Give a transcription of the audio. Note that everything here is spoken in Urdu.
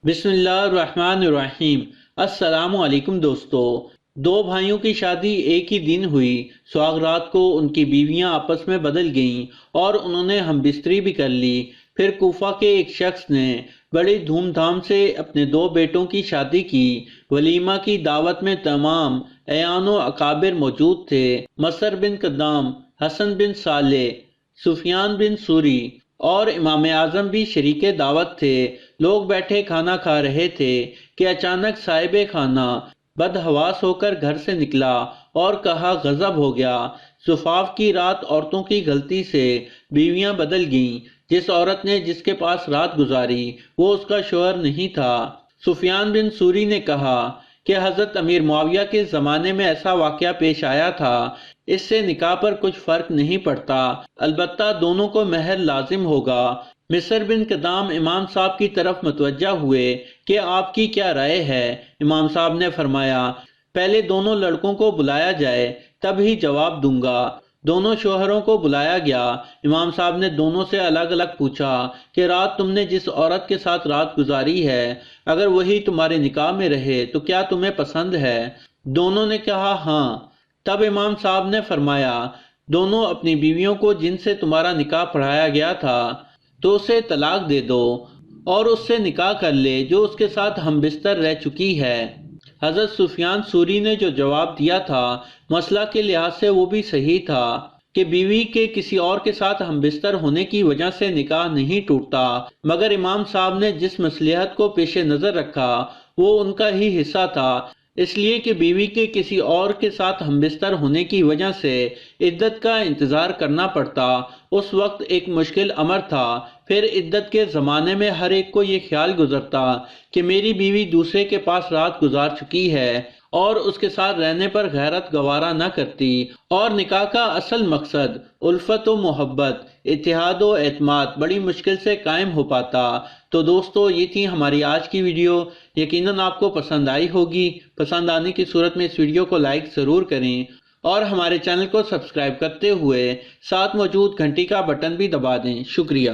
بسم اللہ الرحمن الرحیم۔ السلام علیکم دوستو۔ دو بھائیوں کی شادی ایک ہی دن ہوئی۔ سواگ رات کو ان کی بیویاں آپس میں بدل گئیں اور انہوں نے ہم بستری بھی کر لی۔ پھر کوفہ کے ایک شخص نے بڑی دھوم دھام سے اپنے دو بیٹوں کی شادی کی۔ ولیمہ کی دعوت میں تمام اعیان و اکابر موجود تھے۔ مصر بن کدام، حسن بن صالح، سفیان بن سوری اور امام اعظم بھی شریک دعوت تھے۔ لوگ بیٹھے کھانا کھا رہے تھے کہ اچانک صاحب خانہ بدحواس ہو کر گھر سے نکلا اور کہا غضب ہو گیا۔ زفاف کی رات عورتوں کی غلطی سے بیویاں بدل گئیں۔ جس عورت نے جس کے پاس رات گزاری وہ اس کا شوہر نہیں تھا۔ سفیان بن سوری نے کہا کہ حضرت امیر معاویہ کے زمانے میں ایسا واقعہ پیش آیا تھا، اس سے نکاح پر کچھ فرق نہیں پڑتا، البتہ دونوں کو مہر لازم ہوگا۔ مصر بن کدام امام صاحب کی طرف متوجہ ہوئے کہ آپ کی کیا رائے ہے؟ امام صاحب نے فرمایا پہلے دونوں لڑکوں کو بلایا جائے تب ہی جواب دوں گا۔ دونوں شوہروں کو بلایا گیا۔ امام صاحب نے دونوں سے الگ الگ پوچھا کہ رات تم نے جس عورت کے ساتھ رات گزاری ہے اگر وہی تمہارے نکاح میں رہے تو کیا تمہیں پسند ہے؟ دونوں نے کہا ہاں۔ تب امام صاحب نے فرمایا دونوں اپنی بیویوں کو جن سے تمہارا نکاح پڑھایا گیا تھا تو اسے طلاق دے دو اور اس سے نکاح کر لے جو اس کے ساتھ ہم بستر رہ چکی ہے۔ حضرت سفیان سوری نے جو جواب دیا تھا مسئلہ کے لحاظ سے وہ بھی صحیح تھا کہ بیوی کے کسی اور کے ساتھ ہم بستر ہونے کی وجہ سے نکاح نہیں ٹوٹتا، مگر امام صاحب نے جس مصلحت کو پیش نظر رکھا وہ ان کا ہی حصہ تھا، اس لیے کہ بیوی کے کسی اور کے ساتھ ہم بستر ہونے کی وجہ سے عدت کا انتظار کرنا پڑتا۔ اس وقت ایک مشکل امر تھا۔ پھر عدت کے زمانے میں ہر ایک کو یہ خیال گزرتا کہ میری بیوی دوسرے کے پاس رات گزار چکی ہے اور اس کے ساتھ رہنے پر غیرت گوارا نہ کرتی، اور نکاح کا اصل مقصد الفت و محبت، اتحاد و اعتماد بڑی مشکل سے قائم ہو پاتا۔ تو دوستو یہ تھی ہماری آج کی ویڈیو، یقیناً آپ کو پسند آئی ہوگی۔ پسند آنے کی صورت میں اس ویڈیو کو لائک ضرور کریں اور ہمارے چینل کو سبسکرائب کرتے ہوئے ساتھ موجود گھنٹی کا بٹن بھی دبا دیں۔ شکریہ۔